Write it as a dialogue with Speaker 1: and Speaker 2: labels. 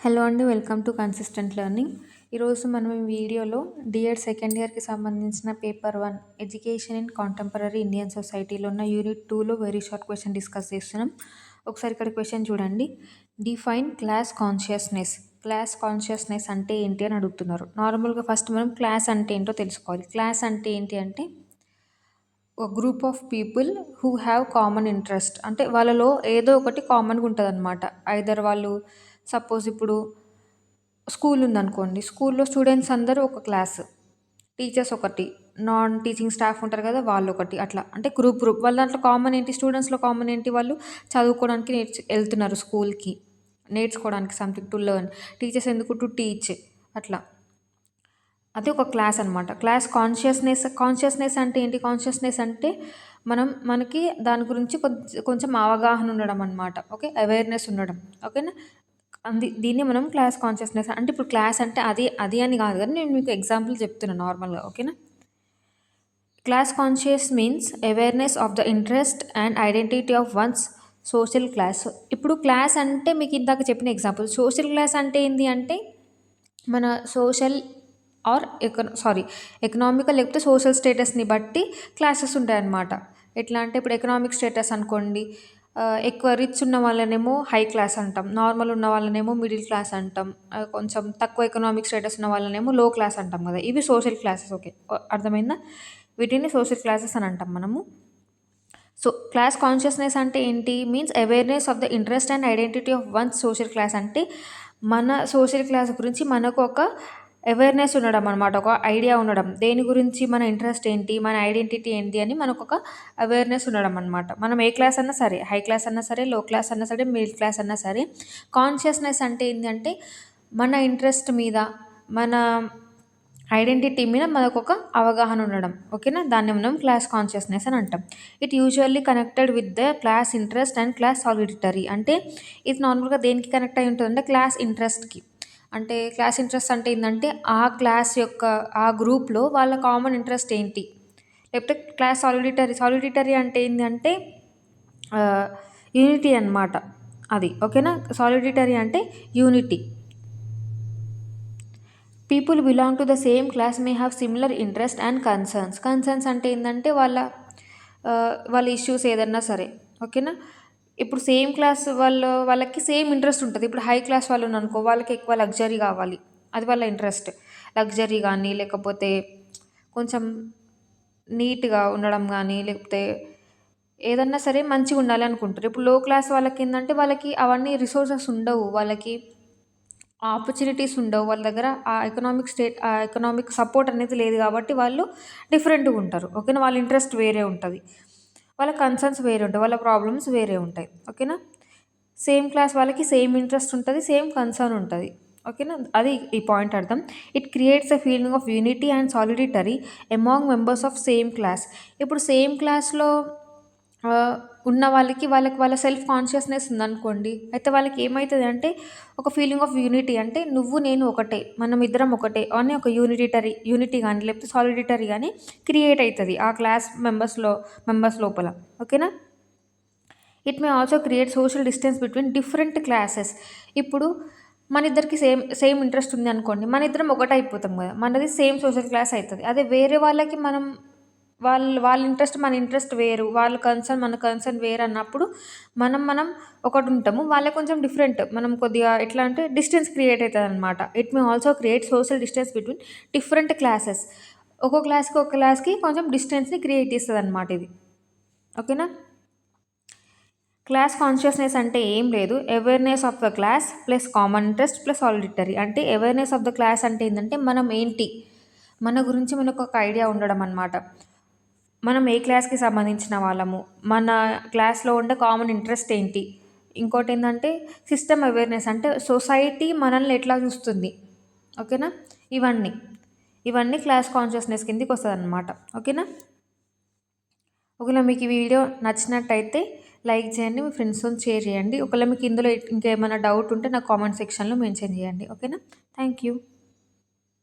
Speaker 1: Hello అండి. Welcome to consistent learning. ఈరోజు మనం ఈ వీడియోలో డిఎడ్ సెకండ్ ఇయర్‌కి సంబంధించిన paper 1 education in contemporary Indian సొసైటీలో ఉన్న యూనిట్ 2లో వెరీ షార్ట్ క్వెషన్ డిస్కస్ చేస్తున్నాం. ఒకసారి ఇక్కడ క్వెషన్ చూడండి. Define class consciousness. Class consciousness అంటే ఏంటి అని అడుగుతున్నారు. నార్మల్‌గా ఫస్ట్ మనం క్లాస్ అంటే ఏంటో తెలుసుకోవాలి. క్లాస్ అంటే ఏంటి అంటే ఒక group of people who have common interest, అంటే వాళ్ళలో ఏదో ఒకటి కామన్గా ఉంటుంది అనమాట. ఐదర్ వాళ్ళు సపోజ్ ఇప్పుడు స్కూల్ ఉందనుకోండి, స్కూల్లో స్టూడెంట్స్ అందరూ ఒక క్లాస్, టీచర్స్ ఒకటి, నాన్ టీచింగ్ స్టాఫ్ ఉంటారు కదా వాళ్ళు ఒకటి, అట్లా అంటే గ్రూప్ వాళ్ళ దాంట్లో కామన్ ఏంటి, స్టూడెంట్స్లో కామన్ ఏంటి, వాళ్ళు చదువుకోవడానికి వెళ్తున్నారు స్కూల్కి, నేర్చుకోవడానికి సంథింగ్ టు లెర్న్. టీచర్స్ ఎందుకు, టు టీచ్, అట్లా. అది ఒక క్లాస్ అనమాట. క్లాస్ కాన్షియస్నెస్ అంటే ఏంటి? కాన్షియస్నెస్ అంటే మనకి దాని గురించి కొంచెం అవగాహన ఉండడం అనమాట. ఓకే, అవేర్నెస్ ఉండడం. ఓకేనా, దీన్ని మనం క్లాస్ కాన్షియస్నెస్ అంటే, ఇప్పుడు క్లాస్ అంటే అది అని కాదు కానీ నేను మీకు ఎగ్జాంపుల్ చెప్తున్నాను నార్మల్గా. ఓకేనా, class conscious means awareness of the interest and identity of once social class. ఇప్పుడు క్లాస్ అంటే మీకు ఇందాక చెప్పిన ఎగ్జాంపుల్. సోషల్ క్లాస్ అంటే ఏంటి అంటే మన సోషల్ ఆర్ ఎకనామికల్ లేకపోతే సోషల్ స్టేటస్ని బట్టి క్లాసెస్ ఉంటాయన్నమాట. ఎట్లా అంటే ఇప్పుడు ఎకనామిక్ స్టేటస్ అనుకోండి, ఎక్కువ రిచ్ ఉన్న వాళ్ళనేమో హై క్లాస్ అంటాం, నార్మల్ ఉన్న వాళ్ళనేమో మిడిల్ క్లాస్ అంటాం, కొంచెం తక్కువ ఎకనామిక్ స్టేటస్ ఉన్న వాళ్ళనేమో లో క్లాస్ అంటాం కదా. ఇవి సోషల్ క్లాసెస్. ఓకే, అర్థమైందా? వీటిని సోషల్ క్లాసెస్ అని అంటాం మనము. సో క్లాస్ కాన్షియస్నెస్ అంటే ఏంటి? Means awareness of the interest and identity of one social class. అంటే మన సోషల్ క్లాస్ గురించి మనకు ఒక అవేర్నెస్ ఉండడం అనమాట, ఒక ఐడియా ఉండడం, దేని గురించి మన ఇంట్రెస్ట్ ఏంటి, మన ఐడెంటిటీ ఏంటి అని మనకు ఒక అవేర్నెస్ ఉండడం అనమాట. మనం ఏ క్లాస్ అన్నా సరే, హై క్లాస్ అన్నా సరే, లో క్లాస్ అన్నా సరే, మిడిల్ క్లాస్ అన్నా సరే, కాన్షియస్నెస్ అంటే ఏంటంటే మన ఇంట్రెస్ట్ మీద, మన ఐడెంటిటీ మీద మనకు ఒక అవగాహన ఉండడం. ఓకేనా, దాన్ని మనం క్లాస్ కాన్షియస్నెస్ అని అంటాం. It usually connected with the class interest and class solidarity. అంటే ఇది నార్మల్గా దేనికి కనెక్ట్ అయి ఉంటుందంటే క్లాస్ ఇంట్రెస్ట్కి. అంటే క్లాస్ ఇంట్రెస్ట్ అంటే ఏంటంటే ఆ క్లాస్ యొక్క ఆ గ్రూప్లో వాళ్ళ కామన్ ఇంట్రెస్ట్ ఏంటి, లేకపోతే క్లాస్ సాలిడిటరీ అంటే ఏంటంటే యూనిటీ అనమాట అది. ఓకేనా, సాలిడిటరీ అంటే unity. People belong to the same class may have similar interest and concerns అంటే ఏంటంటే వాళ్ళ ఇష్యూస్ ఏదన్నా సరే. ఓకేనా, ఇప్పుడు సేమ్ క్లాస్ వాళ్ళకి సేమ్ ఇంట్రెస్ట్ ఉంటుంది. ఇప్పుడు హై క్లాస్ వాళ్ళు అనుకో, వాళ్ళకి ఎక్కువ లగ్జరీ కావాలి, అది వాళ్ళ ఇంట్రెస్ట్. లగ్జరీ కానీ, లేకపోతే కొంచెం నీట్గా ఉండడం కానీ, లేకపోతే ఏదన్నా సరే మంచిగా ఉండాలి అనుకుంటారు. ఇప్పుడు లో క్లాస్ వాళ్ళకి ఏంటంటే వాళ్ళకి అవన్నీ రిసోర్సెస్ ఉండవు, వాళ్ళకి ఆపర్చునిటీస్ ఉండవు, వాళ్ళ దగ్గర ఆ ఎకనామిక్ సపోర్ట్ అనేది లేదు, కాబట్టి వాళ్ళు డిఫరెంట్గా ఉంటారు. ఓకేనా, వాళ్ళ ఇంట్రెస్ట్ వేరే ఉంటుంది, వాళ్ళ కన్సర్న్స్ వేరే ఉంటాయి, వాళ్ళ ప్రాబ్లమ్స్ వేరే ఉంటాయి. ఓకేనా, సేమ్ క్లాస్ వాళ్ళకి సేమ్ ఇంట్రెస్ట్ ఉంటుంది, సేమ్ కన్సర్న్ ఉంటుంది. ఓకేనా, అది ఈ పాయింట్ అర్థం. It creates a feeling of unity and solidarity among members of same class. ఇప్పుడు సేమ్ క్లాస్లో ఉన్న వాళ్ళ సెల్ఫ్ కాన్షియస్నెస్ ఉందనుకోండి, అయితే వాళ్ళకి ఏమవుతుంది అంటే ఒక ఫీలింగ్ ఆఫ్ యూనిటీ, అంటే నువ్వు నేను ఒకటే, మనం ఇద్దరం ఒకటే అని ఒక యూనిటీ కానీ, లేకపోతే సాలిడిటరీ కానీ క్రియేట్ అవుతుంది ఆ క్లాస్ మెంబర్స్ లోపల. ఓకేనా, it may also create social distance between different classes. ఇప్పుడు మన ఇద్దరికి సేమ్ ఇంట్రెస్ట్ ఉంది అనుకోండి, మన ఇద్దరం ఒకటే అయిపోతాం కదా, మనది సేమ్ సోషల్ క్లాస్ అవుతుంది. అదే వేరే వాళ్ళకి వాళ్ళ ఇంట్రెస్ట్ మన ఇంట్రెస్ట్ వేరు, వాళ్ళ కన్సర్న్ మన కన్సర్న్ వేరు అన్నప్పుడు మనం ఒకటి ఉంటాము, వాళ్ళకి కొంచెం డిఫరెంట్, మనం కొద్దిగా ఎట్లా అంటే డిస్టెన్స్ క్రియేట్ అవుతుంది అనమాట. It may also create social distance between different classes. ఒక్కో క్లాస్కి కొంచెం డిస్టెన్స్ని క్రియేట్ చేస్తుంది అనమాట ఇది. ఓకేనా, క్లాస్ కాన్షియస్నెస్ అంటే ఏం లేదు, awareness of the class plus common interest plus solidarity. అంటే అవేర్నెస్ ఆఫ్ ద క్లాస్ అంటే ఏంటంటే మనం ఏంటి, మన గురించి మనకు ఒక ఐడియా ఉండడం అనమాట. మనం ఏ క్లాస్కి సంబంధించిన వాళ్ళము, మన క్లాస్లో ఉండే కామన్ ఇంట్రెస్ట్ ఏంటి, ఇంకోటి ఏంటంటే సిస్టమ్ అవేర్నెస్, అంటే సొసైటీ మనల్ని ఎట్లా చూస్తుంది. ఓకేనా, ఇవన్నీ క్లాస్ కాన్షియస్నెస్ కిందకి వస్తుంది అనమాట. ఓకేనా, ఒకవేళ మీకు ఈ వీడియో నచ్చినట్టయితే లైక్ చేయండి, మీ ఫ్రెండ్స్తో షేర్ చేయండి. ఒకవేళ మీకు ఇందులో ఇంకేమైనా డౌట్ ఉంటే నాకు కామెంట్ సెక్షన్లో మెన్షన్ చేయండి. ఓకేనా, థ్యాంక్ యూ.